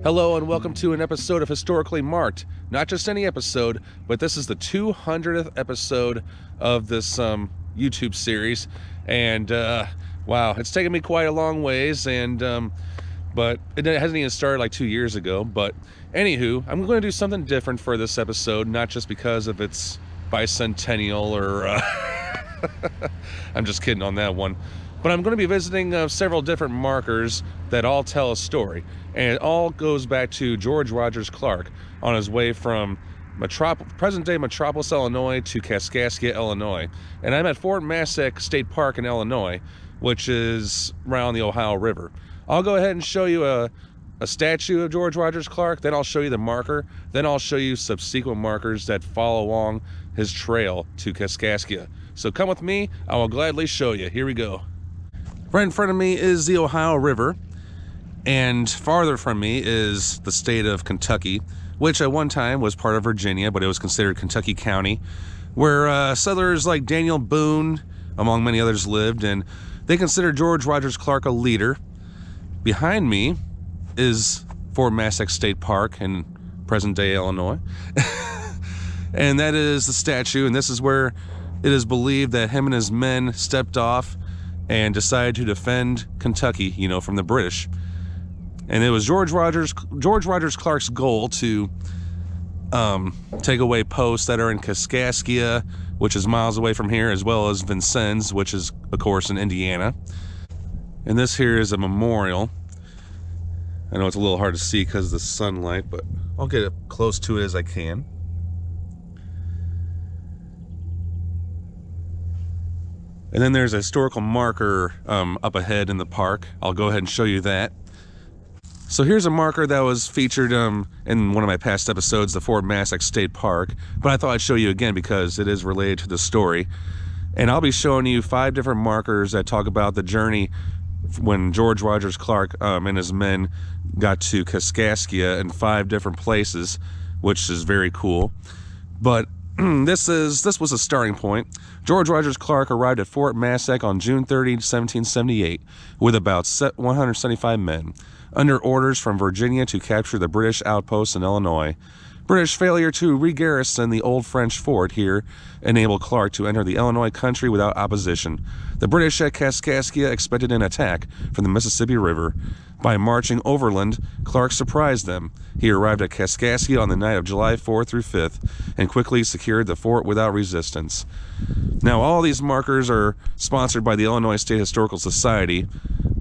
Hello and welcome to an episode of Historically Marked. Not just any episode, but this is the 200th episode of this YouTube series. And wow, it's taken me quite a long ways, but it hasn't even started like 2 years ago. But anywho, I'm going to do something different for this episode, not just because of its bicentennial or I'm just kidding on that one. But I'm going to be visiting several different markers that all tell a story. And it all goes back to George Rogers Clark on his way from present-day Metropolis, Illinois to Kaskaskia, Illinois. And I'm at Fort Massac State Park in Illinois, which is right on the Ohio River. I'll go ahead and show you a statue of George Rogers Clark, then I'll show you the marker, then I'll show you subsequent markers that follow along his trail to Kaskaskia. So come with me, I will gladly show you. Here we go. Right in front of me is the Ohio River, and farther from me is the state of Kentucky, which at one time was part of Virginia, but it was considered Kentucky County, where settlers like Daniel Boone, among many others, lived, and they considered George Rogers Clark a leader. Behind me is Fort Massac State Park in present-day Illinois, and that is the statue, and this is where it is believed that him and his men stepped off and decided to defend Kentucky, from the British. And it was George Rogers Clark's goal to take away posts that are in Kaskaskia, which is miles away from here, as well as Vincennes, which is, of course, in Indiana. And this here is a memorial. I know it's a little hard to see because of the sunlight, but I'll get as close to it as I can. And then there's a historical marker up ahead in the park. I'll go ahead and show you that. So here's a marker that was featured in one of my past episodes, the Fort Massac State Park. But I thought I'd show you again because it is related to the story. And I'll be showing you 5 different markers that talk about the journey when George Rogers Clark and his men got to Kaskaskia in 5 different places, which is very cool. But this was a starting point. George Rogers Clark arrived at Fort Massac on June 30, 1778, with about 175 men, under orders from Virginia to capture the British outposts in Illinois. British failure to re-garrison the old French fort here enabled Clark to enter the Illinois country without opposition. The British at Kaskaskia expected an attack from the Mississippi River. By marching overland, Clark surprised them. He arrived at Kaskaskia on the night of July 4th through 5th and quickly secured the fort without resistance. Now, all these markers are sponsored by the Illinois State Historical Society,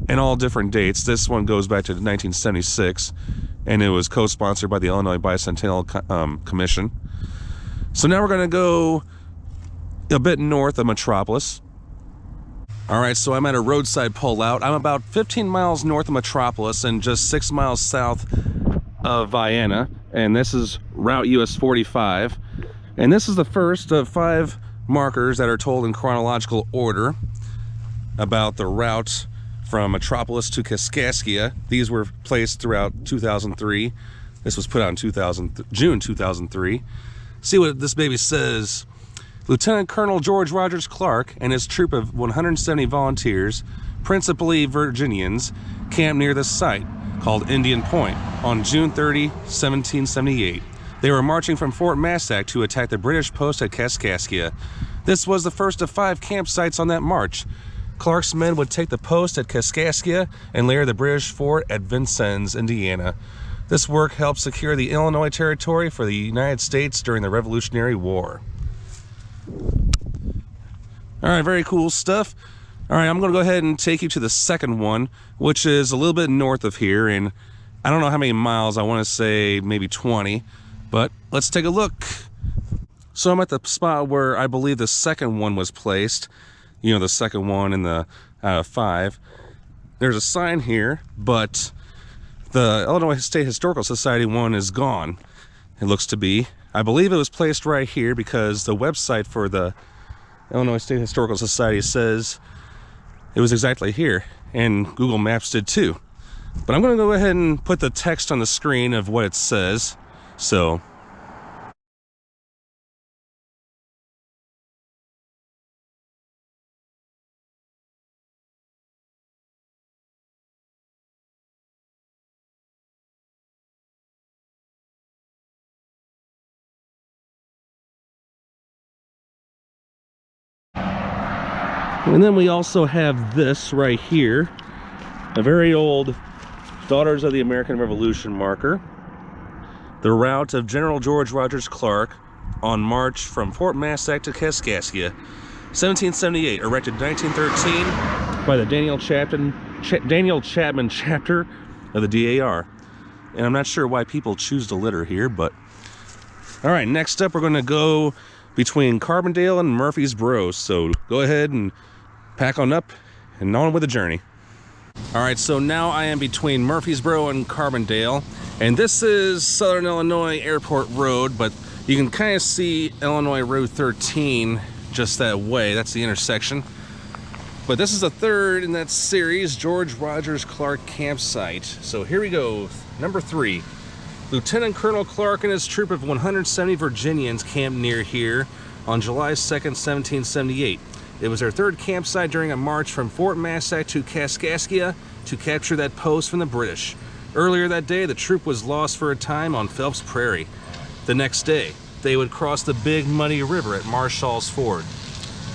and all different dates. This one goes back to 1976, and it was co-sponsored by the Illinois Bicentennial Commission. So now we're going to go a bit north of Metropolis. All right, so I'm at a roadside pullout. I'm about 15 miles north of Metropolis and just 6 miles south of Vienna, and this is Route US 45. And this is the first of 5 markers that are told in chronological order about the route from Metropolis to Kaskaskia. These were placed throughout 2003. This was put out in June 2003. See what this baby says. Lieutenant Colonel George Rogers Clark and his troop of 170 volunteers, principally Virginians, camped near this site, called Indian Point, on June 30, 1778. They were marching from Fort Massac to attack the British post at Kaskaskia. This was the first of 5 campsites on that march. Clark's men would take the post at Kaskaskia and layer the British fort at Vincennes, Indiana. This work helped secure the Illinois Territory for the United States during the Revolutionary War. All right, very cool stuff. All right, I'm going to go ahead and take you to the second one, which is a little bit north of here, and I don't know how many miles. I want to say maybe 20, but let's take a look. So I'm at the spot where I believe the second one was placed. The second one in the out of 5. There's a sign here, but the Illinois State Historical Society one is gone. It looks to be. I believe it was placed right here because the website for the Illinois State Historical Society says it was exactly here, and Google Maps did too. But I'm going to go ahead and put the text on the screen of what it says. So And then we also have this right here, a very old Daughters of the American Revolution marker. The route of General George Rogers Clark on march from Fort Massac to Kaskaskia, 1778, erected 1913 by the Daniel Chapman chapter of the DAR. And I'm not sure why people choose to litter here, but all right, next up we're going to go between Carbondale and Murfreesboro. So go ahead and pack on up and on with the journey. All right, so now I am between Murfreesboro and Carbondale, and this is Southern Illinois Airport Road, but you can kind of see Illinois Road 13 just that way. That's the intersection. But this is the third in that series, George Rogers Clark campsite. So here we go, number 3. Lieutenant Colonel Clark and his troop of 170 Virginians camped near here on July 2nd, 1778. It was their third campsite during a march from Fort Massac to Kaskaskia to capture that post from the British. Earlier that day, the troop was lost for a time on Phelps Prairie. The next day, they would cross the Big Muddy River at Marshall's Ford.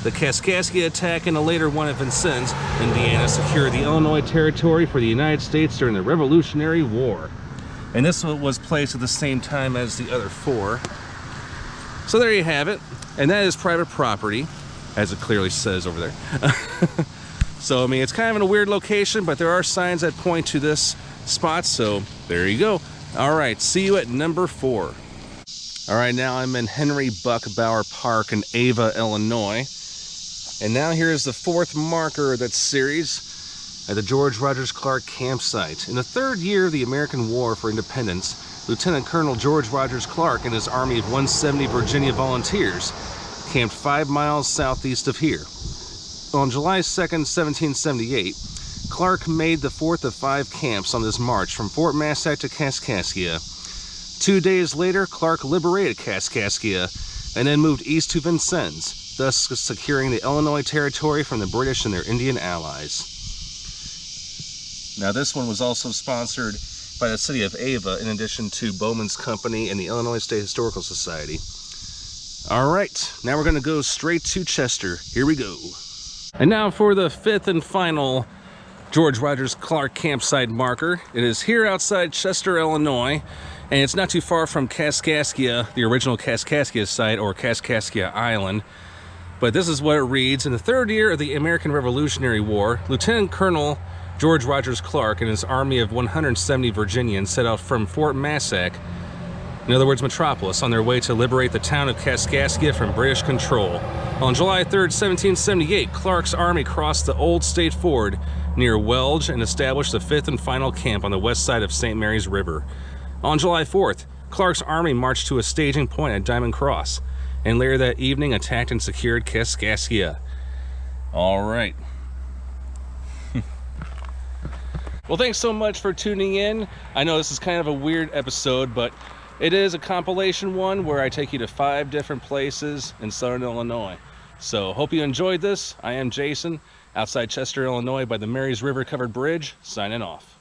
The Kaskaskia attack and a later one at Vincennes, Indiana, secured the Illinois Territory for the United States during the Revolutionary War. And this was placed at the same time as the other 4. So there you have it. And that is private property, as it clearly says over there. So, I mean, it's kind of in a weird location, but there are signs that point to this spot, so there you go. All right, see you at number 4. All right, now I'm in Henry Buck Bauer Park in Ava, Illinois. And now here's the 4th marker of that series at the George Rogers Clark campsite. In the 3rd year of the American War for Independence, Lieutenant Colonel George Rogers Clark and his army of 170 Virginia volunteers camped 5 miles southeast of here. On July 2nd, 1778, Clark made the 4th of 5 camps on this march from Fort Massac to Kaskaskia. 2 days later, Clark liberated Kaskaskia and then moved east to Vincennes, thus securing the Illinois Territory from the British and their Indian allies. Now, this one was also sponsored by the city of Ava, in addition to Bowman's Company and the Illinois State Historical Society. All right, now we're going to go straight to Chester. Here we go. And now for the 5th and final George Rogers Clark campsite marker. It is here outside Chester, Illinois, and it's not too far from Kaskaskia, the original Kaskaskia site, or Kaskaskia Island. But this is what it reads. In the 3rd year of the American Revolutionary War, Lieutenant Colonel George Rogers Clark and his army of 170 Virginians set out from Fort Massac, in other words, Metropolis, on their way to liberate the town of Kaskaskia from British control. On July 3rd, 1778, Clark's army crossed the Old State Ford near Welge and established the 5th and final camp on the west side of St. Mary's River. On July 4th, Clark's army marched to a staging point at Diamond Cross, and later that evening attacked and secured Kaskaskia. All right. Well, thanks so much for tuning in. I know this is kind of a weird episode, but it is a compilation one where I take you to 5 different places in Southern Illinois. So hope you enjoyed this. I am Jason, outside Chester, Illinois by the Marys River Covered Bridge, signing off.